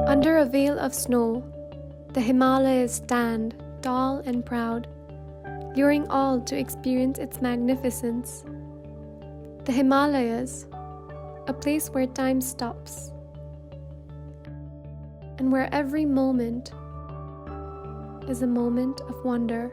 Under a veil of snow, the Himalayas stand tall and proud, luring all to experience its magnificence. The Himalayas, a place where time stops, and where every moment is a moment of wonder.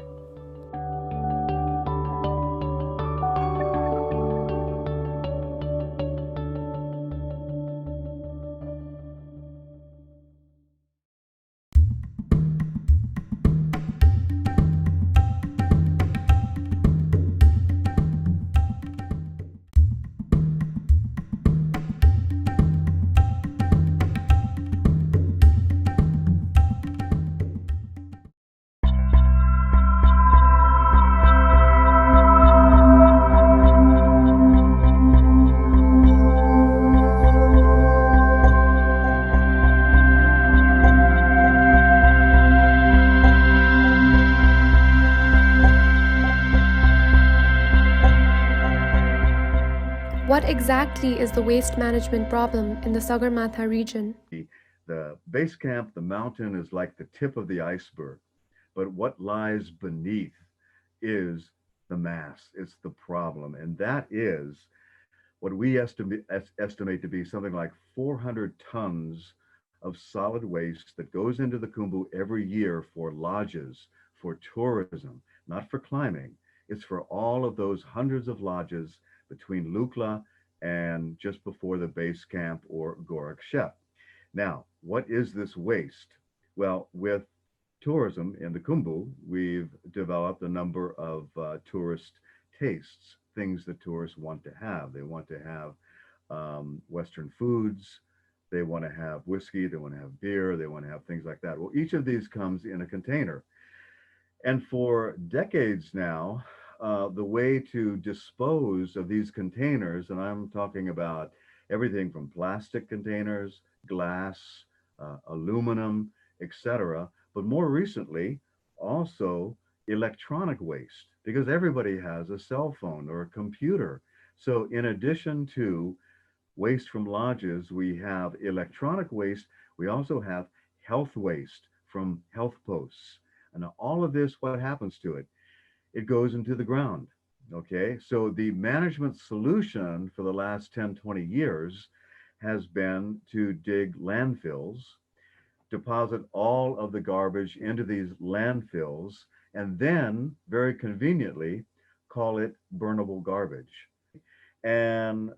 What exactly is the waste management problem in the Sagarmatha region? The base camp, the mountain, is like the tip of the iceberg, but what lies beneath is the mass. It's the problem, and that is what we estimate to be something like 400 tons of solid waste that goes into the Khumbu every year for lodges, for tourism, not for climbing. It's for all of those hundreds of lodges between Lukla and just before the base camp or Gorak Shep. Now, what is this waste? Well, with tourism in the Khumbu, we've developed a number of tourist tastes, things that tourists want to have. They want to have Western foods, they want to have whiskey, they want to have beer, they want to have things like that. Well, each of these comes in a container. And for decades now, the way to dispose of these containers, and I'm talking about everything from plastic containers, glass, aluminum, etc., but more recently, also electronic waste, because everybody has a cell phone or a computer. So, in addition to waste from lodges, we have electronic waste, we also have health waste from health posts. And all of this, what happens to it? It goes into the ground. Okay, so the management solution for the last 10, 20 years has been to dig landfills, deposit all of the garbage into these landfills, and then very conveniently call it burnable garbage. And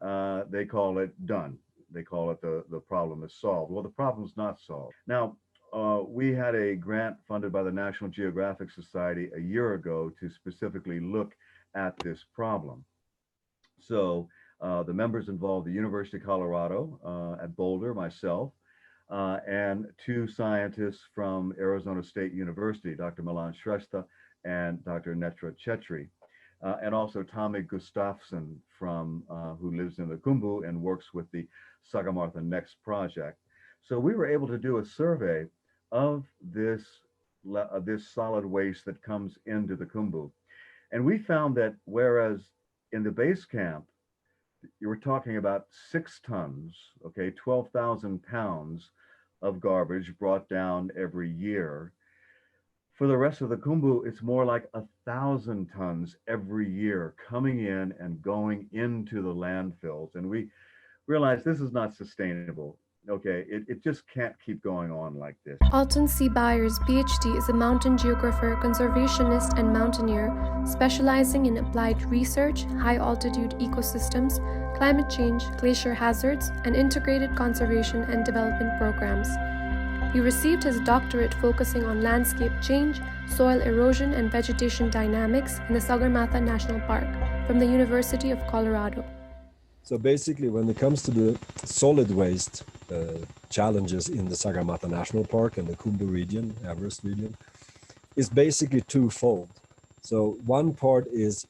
they call it done. They call it the problem is solved. Well, the problem's not solved. Now, we had a grant funded by the National Geographic Society a year ago to specifically look at this problem. So the members involved the University of Colorado at Boulder, myself, and two scientists from Arizona State University, Dr. Milan Shrestha and Dr. Netra Chetri, and also Tommy Gustafsson from who lives in the Khumbu and works with the Sargamata Next project. So we were able to do a survey of this solid waste that comes into the Khumbu, and we found that whereas in the base camp you were talking about 6 tons, okay, 12,000 pounds of garbage brought down every year. For the rest of the Khumbu, it's more like 1,000 tons every year coming in and going into the landfills. And we realize this is not sustainable. Okay, it just can't keep going on like this. Alton C. Byers, PhD, is a mountain geographer, conservationist, and mountaineer, specializing in applied research, high-altitude ecosystems, climate change, glacier hazards, and integrated conservation and development programs. He received his doctorate focusing on landscape change, soil erosion, and vegetation dynamics in the Sagarmatha National Park from the University of Colorado. So basically, when it comes to the solid waste challenges in the Sagarmatha National Park and the Khumbu region, Everest region, is basically twofold. So one part is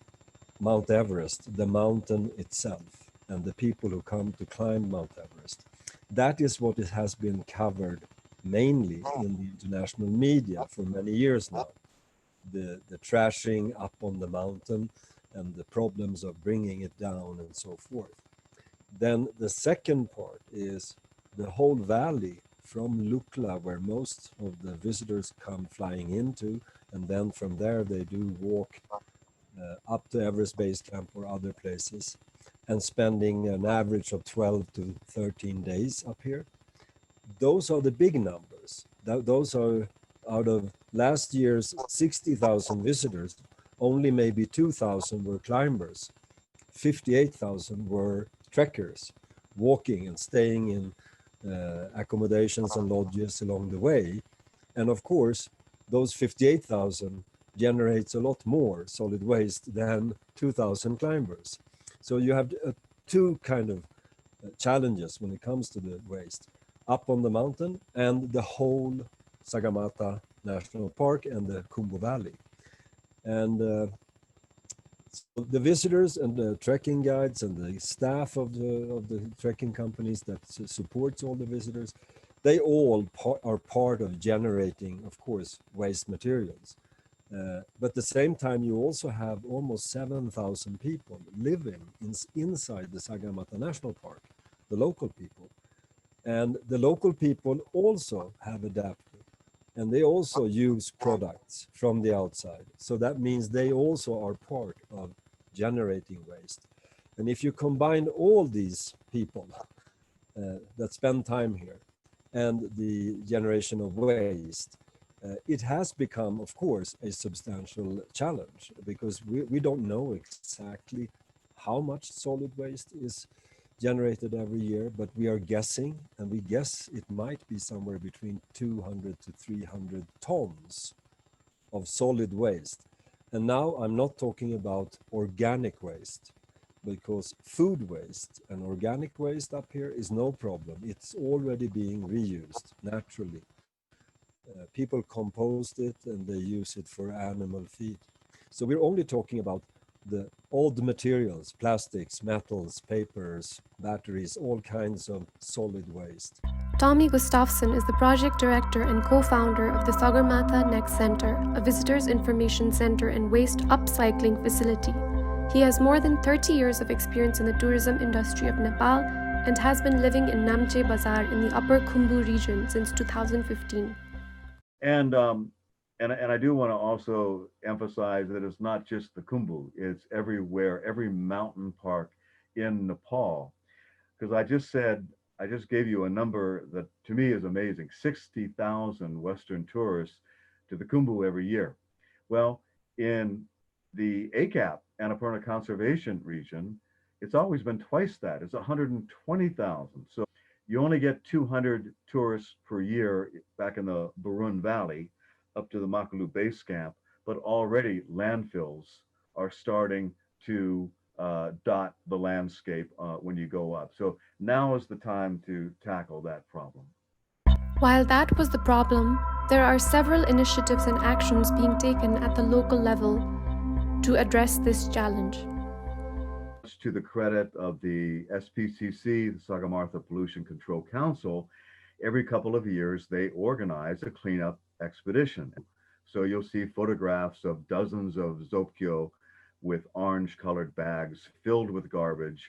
Mount Everest, the mountain itself, and the people who come to climb Mount Everest. That is what it has been covered mainly in the international media for many years now. The trashing up on the mountain and the problems of bringing it down and so forth. Then the second part is the whole valley from Lukla, where most of the visitors come flying into, and then from there they do walk up to Everest Base Camp or other places, and spending an average of 12 to 13 days up here. Those are the big numbers. Those are out of last year's 60,000 visitors, only maybe 2,000 were climbers, 58,000 were trekkers, walking and staying in accommodations and lodges along the way. And of course, those 58,000 generates a lot more solid waste than 2,000 climbers. So you have two kind of challenges when it comes to the waste up on the mountain and the whole Sagarmatha National Park and the Khumbu Valley. And so the visitors and the trekking guides and the staff of the trekking companies that supports all the visitors, they all are part of generating, of course, waste materials. But at the same time, you also have almost 7,000 people living inside the Sagarmatha National Park, the local people. And the local people also have adapted, and they also use products from the outside. So that means they also are part of generating waste. And if you combine all these people that spend time here and the generation of waste, it has become, of course, a substantial challenge because we don't know exactly how much solid waste is generated every year, but we are guessing, and we guess it might be somewhere between 200 to 300 tons of solid waste. And now I'm not talking about organic waste, because food waste and organic waste up here is no problem. It's already being reused naturally. People compost it and they use it for animal feed. So we're only talking about the old materials, plastics, metals, papers, batteries, all kinds of solid waste. Tommy Gustafsson is the project director and co-founder of the Sagarmatha Next Center, a visitors information center and waste upcycling facility. He has more than 30 years of experience in the tourism industry of Nepal and has been living in Namche Bazar in the upper Khumbu region since 2015. And I do want to also emphasize that it's not just the Khumbu, it's everywhere, every mountain park in Nepal. Because I just gave you a number that to me is amazing, 60,000 Western tourists to the Khumbu every year. Well, in the ACAP, Annapurna Conservation Region, it's always been twice that. It's 120,000. So you only get 200 tourists per year back in the Barun Valley up to the Makalu Base Camp, but already landfills are starting to dot the landscape when you go up. So now is the time to tackle that problem. While that was the problem, there are several initiatives and actions being taken at the local level to address this challenge. To the credit of the SPCC, the Sagarmatha Pollution Control Council, every couple of years they organize a cleanup expedition. So you'll see photographs of dozens of Zopkyo with orange colored bags filled with garbage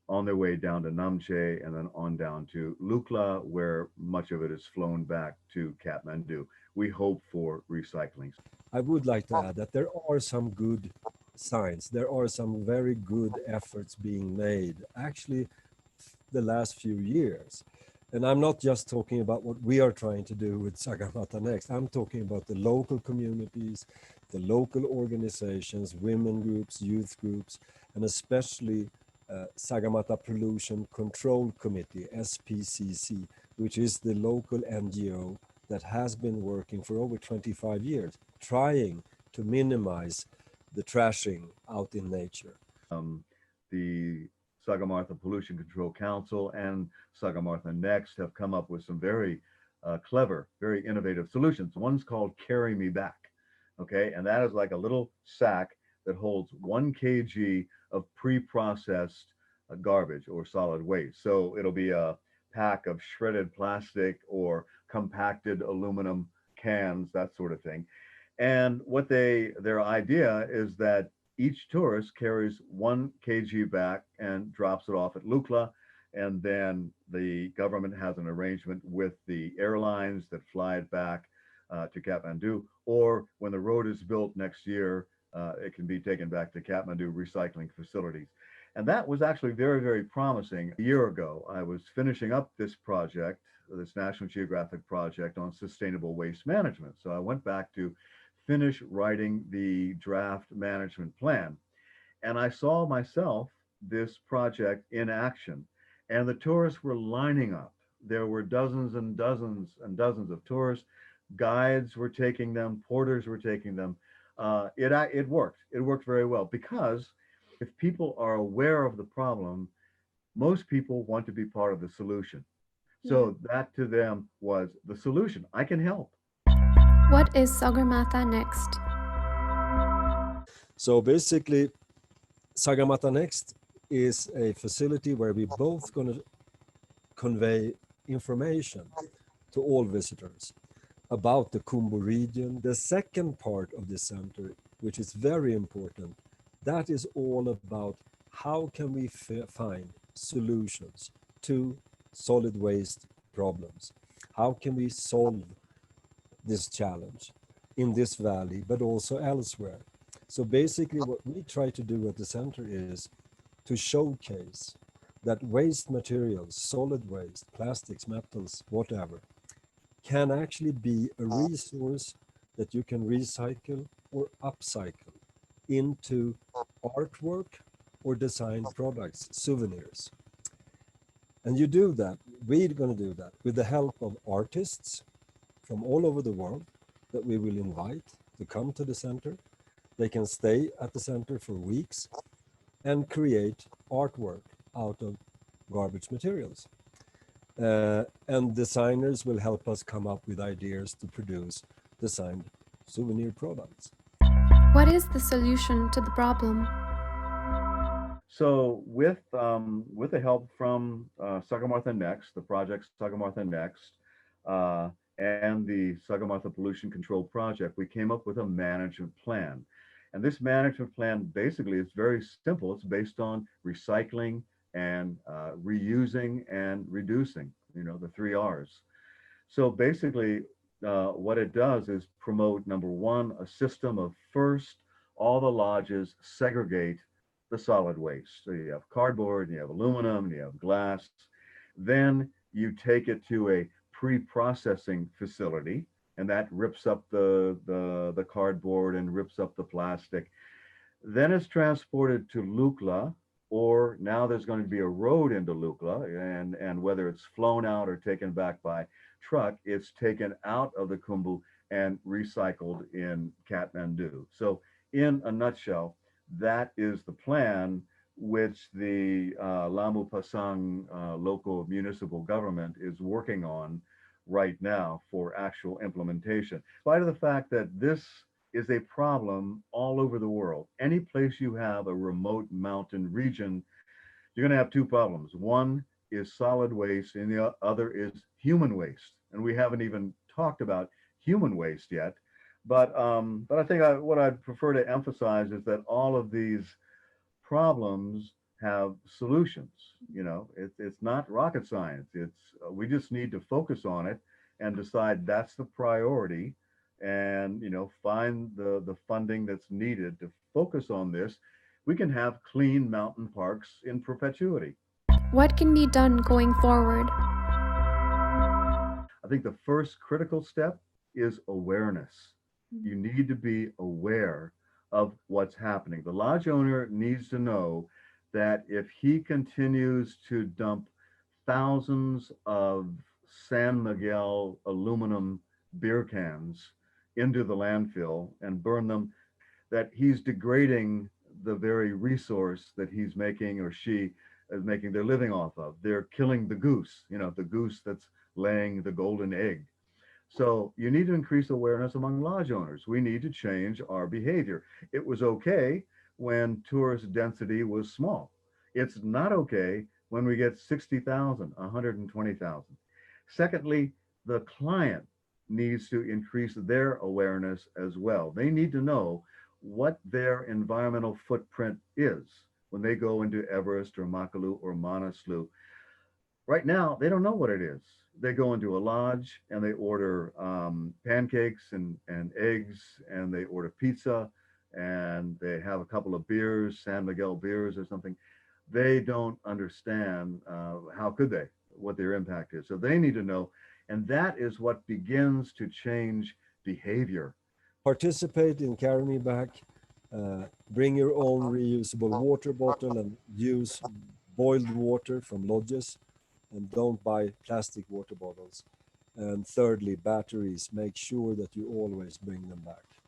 on their way down to Namche and then on down to Lukla, where much of it is flown back to Kathmandu. We hope for recycling. I would like to add that there are some good signs. There are some very good efforts being made, actually, the last few years. And I'm not just talking about what we are trying to do with Sagarmatha Next. I'm talking about the local communities, the local organizations, women groups, youth groups, and especially Sagarmatha Pollution Control Committee, SPCC, which is the local NGO that has been working for over 25 years, trying to minimize the trashing out in nature. The Sagarmatha Pollution Control Council and Sagarmatha Next have come up with some very clever, very innovative solutions. One's called Carry Me Back, okay? And that is like a little sack that holds 1 kg of pre-processed garbage or solid waste. So it'll be a pack of shredded plastic or compacted aluminum cans, that sort of thing. And their idea is that each tourist carries 1 kg back and drops it off at Lukla, And then the government has an arrangement with the airlines that fly it back to Kathmandu, or when the road is built next year, it can be taken back to Kathmandu recycling facilities. And that was actually very, very promising. A year ago, I was finishing up this project, this National Geographic project on sustainable waste management. So I went back to finish writing the draft management plan. And I saw myself this project in action. And the tourists were lining up. There were dozens and dozens and dozens of tourists. Guides were taking them, porters were taking them. It worked. It worked very well because if people are aware of the problem, most people want to be part of the solution. Yeah. So that to them was the solution. I can help. What is Sagarmatha Next? So basically, Sagarmatha Next is a facility where we both going to convey information to all visitors about the Khumbu region. The second part of this center, which is very important, that is all about how can we find solutions to solid waste problems. How can we solve this challenge in this valley, but also elsewhere? So basically what we try to do at the center is to showcase that waste materials, solid waste, plastics, metals, whatever, can actually be a resource that you can recycle or upcycle into artwork or designed products, souvenirs. And you do that, we're going to do that with the help of artists from all over the world that we will invite to come to the center. They can stay at the center for weeks and create artwork out of garbage materials. And designers will help us come up with ideas to produce designed souvenir products. What is the solution to the problem? So with the help from Sagarmatha Next, the project Sagarmatha Next, and the Sagarmatha Pollution Control Project, we came up with a management plan. And this management plan basically is very simple. It's based on recycling and reusing and reducing, the three R's. So basically, what it does is promote, number one, a system of first, all the lodges segregate the solid waste. So you have cardboard, and you have aluminum, and you have glass. Then you take it to a pre-processing facility, and that rips up the cardboard and rips up the plastic. Then it's transported to Lukla, or now there's going to be a road into Lukla, and whether it's flown out or taken back by truck, it's taken out of the Khumbu and recycled in Kathmandu. So in a nutshell, that is the plan which the Lamu Pasang local municipal government is working on right now for actual implementation. In spite of the fact that this is a problem all over the world. Any place you have a remote mountain region, you're going to have two problems. One is solid waste, and the other is human waste. And we haven't even talked about human waste yet. But I think what I'd prefer to emphasize is that all of these problems have solutions. It's not rocket science. We just need to focus on it and decide that's the priority, and find the funding that's needed to focus on this. We can have clean mountain parks in perpetuity. What can be done going forward? I think the first critical step is awareness. You need to be aware of what's happening. The lodge owner needs to know that if he continues to dump thousands of San Miguel aluminum beer cans into the landfill and burn them, that he's degrading the very resource that he's making, or she is making their living off of. They're killing the goose, the goose that's laying the golden egg. So you need to increase awareness among lodge owners. We need to change our behavior. It was okay when tourist density was small. It's not okay when we get 60,000, 120,000. Secondly, the client needs to increase their awareness as well. They need to know what their environmental footprint is when they go into Everest or Makalu or Manaslu. Right now, they don't know what it is. They go into a lodge and they order pancakes and eggs, and they order pizza, and they have a couple of beers, San Miguel beers or something. They don't understand, how could they, what their impact is. So they need to know. And that is what begins to change behavior. Participate in Carry Me Back. Bring your own reusable water bottle and use boiled water from lodges, and don't buy plastic water bottles. And thirdly, batteries. Make sure that you always bring them back.